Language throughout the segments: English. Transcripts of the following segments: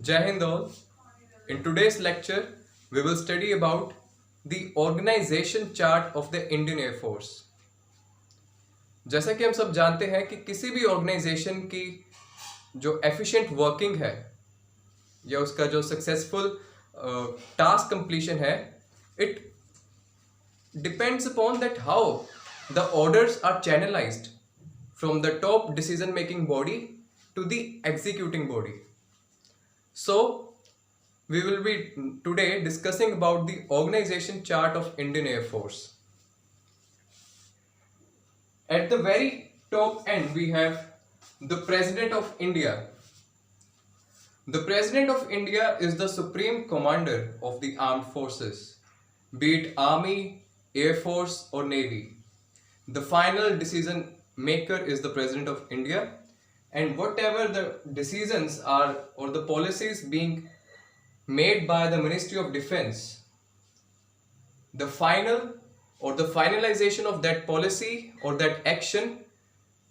Jai Hind all. In today's lecture, we will study about the organization chart of the Indian Air Force. जैसा कि हम सब जानते हैं कि किसी भी ऑर्गेनाइजेशन की जो एफिशिएंट वर्किंग है या उसका जो सक्सेसफुल टास्क कंप्लीशन है, it depends upon that how the orders are channelized from the top decision making body to the executing body. So we will be today discussing about the organization chart of Indian Air Force. At the very top end we have the President of India. The President of India is the supreme commander of the armed forces, be it army, air force or navy. The final decision maker is the President of India, and whatever the decisions are or the policies being made by the Ministry of Defense, the final or the finalization of that policy or that action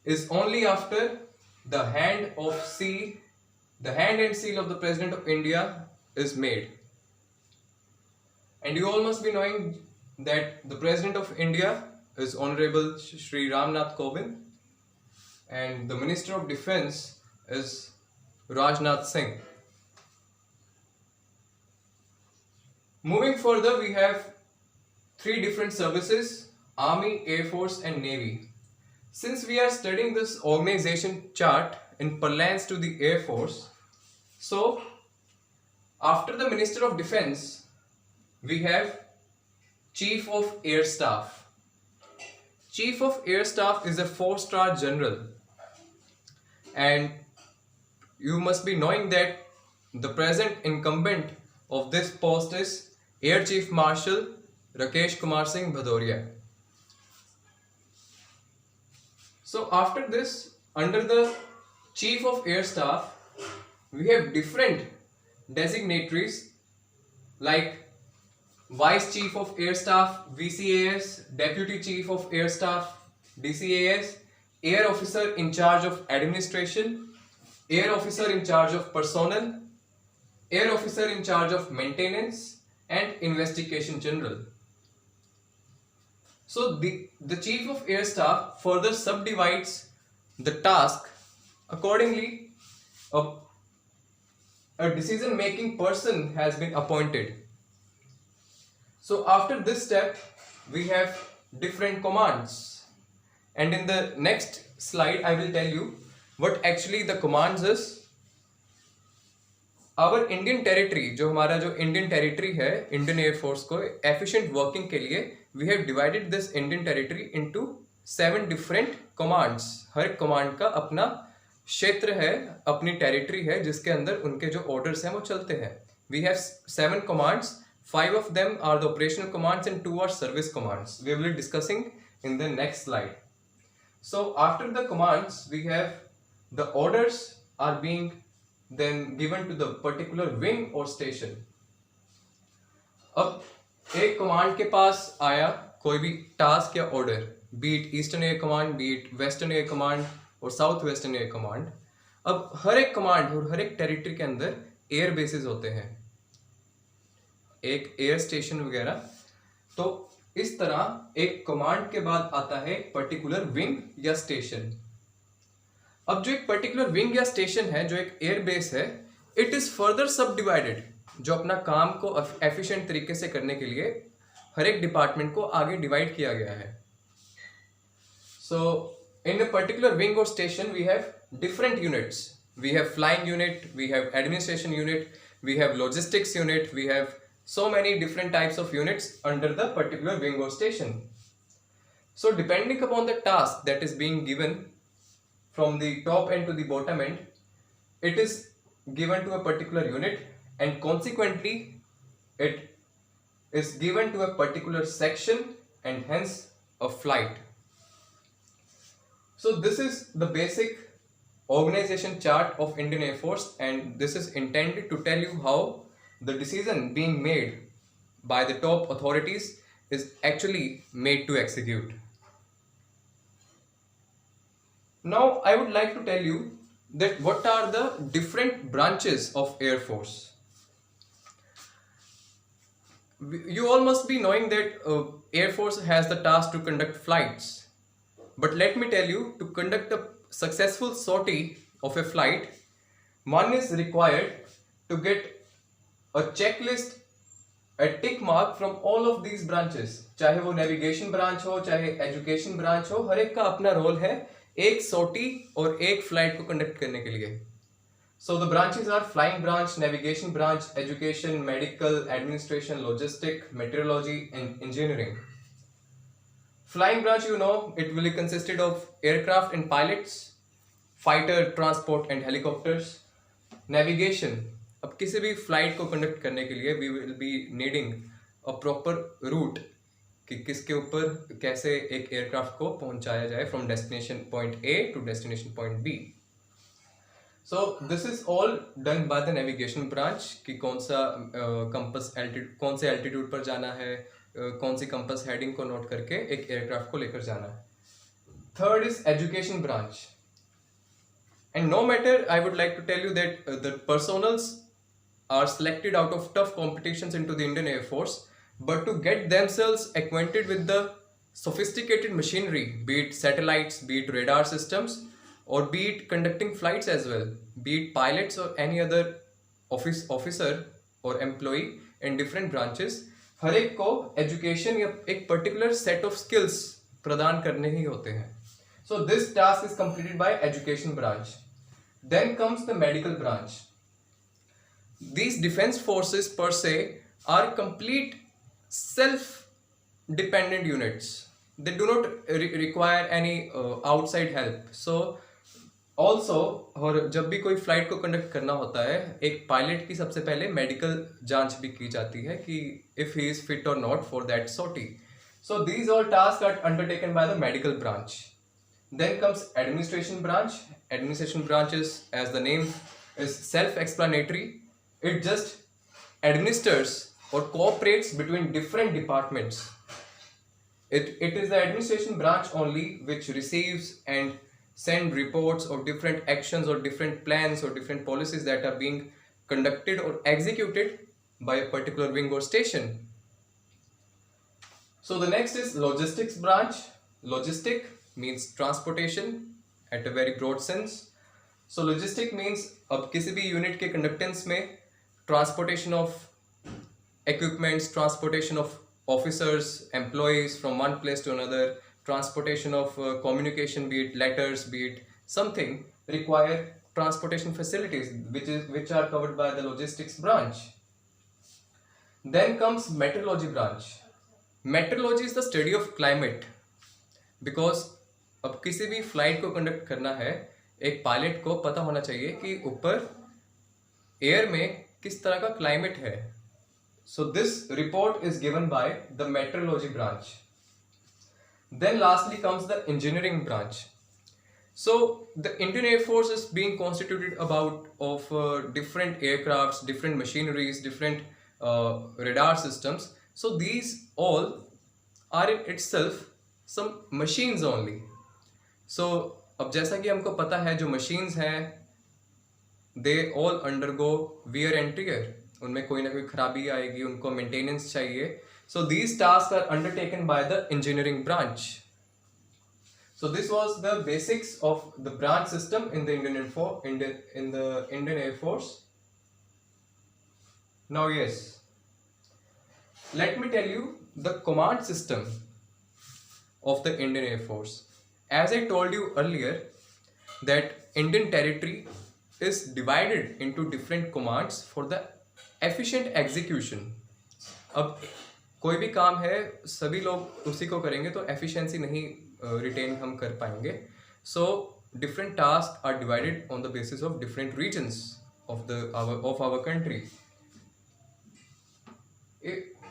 is only after the hand and seal of the President of India is made. And you all must be knowing that the President of India is Honorable Shri Ramnath Kovind, and the Minister of Defense is Rajnath Singh. Moving further, we have three different services: Army, Air Force and Navy. Since we are studying this organization chart in parlance to the Air Force, so after the Minister of Defense, we have Chief of Air Staff. Chief of Air Staff is a 4-star general, and you must be knowing that the present incumbent of this post is Air Chief Marshal Rakesh Kumar Singh Bhadoria. So after this, under the Chief of Air Staff, we have different designatories like Vice Chief of Air Staff VCAS, Deputy Chief of Air Staff DCAS, Air Officer in charge of administration, Air Officer in charge of personnel, Air Officer in charge of maintenance and Investigation General. So the Chief of Air Staff further subdivides the task accordingly. A decision making person has been appointed. So after this step, we have different commands, and in the next slide I will tell you what actually the commands is. Our Indian territory, जो हमारा जो Indian territory है Indian Air Force को efficient working के लिए, we have divided this Indian territory into 7 different commands. हर एक command का अपना क्षेत्र है, अपनी territory है जिसके अंदर उनके जो orders हैं वो चलते हैं. We have 7 commands. 5 of them are the operational commands and 2 are service commands. We will be discussing in the next slide. So after the commands, we have the orders are being then given to the particular wing or station. अब एक command के पास आया कोई भी task या order, be it Eastern Air Command, be it Western Air Command और South Western Air Command. अब हर एक command और हर एक territory के अंदर air bases होते हैं, एक एयर स्टेशन वगैरह. तो इस तरह एक कमांड के बाद आता है एक पर्टिकुलर विंग या स्टेशन. अब जो एक पर्टिकुलर विंग या स्टेशन है, जो एक एयर बेस है, इट इज फर्दर सब डिवाइडेड, जो अपना काम को एफिशिएंट तरीके से करने के लिए हर एक डिपार्टमेंट को आगे डिवाइड किया गया है. So in a particular wing और station we have different units. We have flying unit, we have administration unit, we have logistics unit, we have so many different types of units under the particular wing or station. So depending upon the task that is being given from the top end to the bottom end, it is given to a particular unit, and consequently it is given to a particular section and hence a flight. So this is the basic organization chart of Indian Air Force, and this is intended to tell you how the decision being made by the top authorities is actually made to execute. Now I would like to tell you that what are the different branches of Air Force. You all must be knowing that Air Force has the task to conduct flights. But let me tell you, to conduct a successful sortie of a flight, one is required to get a checklist, a tick mark from all of these branches. चाहे वो navigation branch हो, चाहे education branch हो, हर एक का अपना role है एक सॉर्टी और एक फ्लाइट को कंडक्ट करने के लिए. So the branches are flying branch, navigation branch, education, medical, administration, logistic, meteorology, and engineering. Flying branch, you know, it will be consisted of aircraft and pilots, fighter, transport, and helicopters. Navigation, अब किसी भी flight को conduct करने के लिए we will be needing a proper route कि किसके ऊपर कैसे एक एयरक्राफ्ट को पहुंचाया जाए from destination point A to destination point B. So this is all done by the navigation branch कि कौन सा कंपस एल्टीट्यूड, कौन से एल्टीट्यूड पर जाना है, कौन सी कंपस हेडिंग को नोट करके एक एयरक्राफ्ट को लेकर जाना है. Third is education branch. And no matter, I would like to tell you that the personals are selected out of tough competitions into the Indian Air Force, but to get themselves acquainted with the sophisticated machinery, be it satellites, be it radar systems, or be it conducting flights as well, be it pilots or any other officer or employee in different branches, हर एक को education या एक particular set of skills प्रदान करने ही होते हैं. So this task is completed by education branch. Then comes the medical branch. These defense forces per se are complete self-dependent units. They do not require any outside help. So also, और जब भी कोई flight को conduct करना होता है, एक pilot की सबसे पहले मेडिकल जांच भी की जाती है कि इफ ही इज फिट और not for that sortie. So these all task are undertaken by the medical branch. Then comes administration branch. Administration branch is, as the name is self explanatory, it just administers और cooperates between different departments. It is the administration branch only which receives and send reports of different actions or different plans or different policies that are being conducted or executed by a particular wing or station. So the next is logistics branch. Logistic means transportation at a very broad sense. So logistic means अब किसी भी unit के conductance में transportation of equipments, transportation of officers, employees from one place to another, transportation of communication, be it letters, be it something, require transportation facilities which are covered by the logistics branch. Then comes meteorology branch. Meteorology is the study of climate, because अब किसी भी flight को conduct करना है, एक pilot को पता होना चाहिए कि ऊपर एयर में किस तरह का क्लाइमेट है. So this report is given by the meteorology branch. Then lastly comes the engineering branch. So the Indian Air Force is being constituted of different aircrafts, different machineries, different radar systems. So these all are in itself some machines only. So अब जैसा कि हमको पता है जो machines हैं, they all undergo wear and tear. उनमें कोई ना कोई खराबी आएगी, उनको मेंटेनेंस चाहिए. So these tasks are undertaken by the engineering branch. So this was the basics of the branch system in the Indian Air Force. Now yes, let me tell you the command system of the Indian Air Force. As I told you earlier that Indian territory is divided into different commands for the efficient execution. अब कोई भी काम है सभी लोग उसी को करेंगे तो एफिशिएंसी नहीं रिटेन हम कर पाएंगे. So different task are divided on the basis of different regions of our country.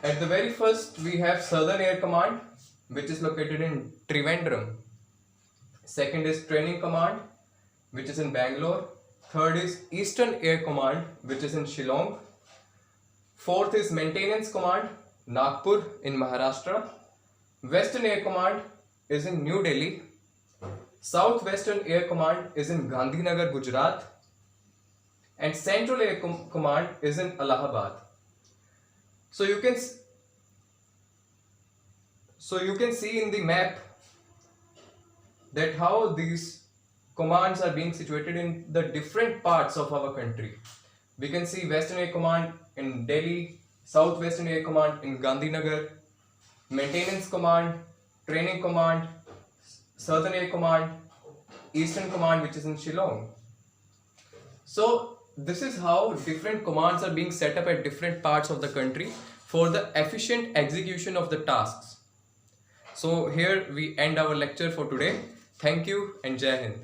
At the very first we have Southern Air Command, which is located in Trivandrum. Second is Training Command, which is in Bangalore. Third is Eastern Air Command, which is in Shillong. Fourth is Maintenance Command, Nagpur in Maharashtra. Western Air Command is in New Delhi. Southwestern Air Command is in Gandhinagar, Gujarat, and Central Air Command is in Allahabad. So you can see in the map that how these commands are being situated in the different parts of our country. We can see Western Air Command in Delhi, Southwestern Air Command in Gandhinagar, Maintenance Command, Training Command, Southern Air Command, Eastern Command, which is in Shillong. So this is how different commands are being set up at different parts of the country for the efficient execution of the tasks. So here we end our lecture for today. Thank you and Jai Hind.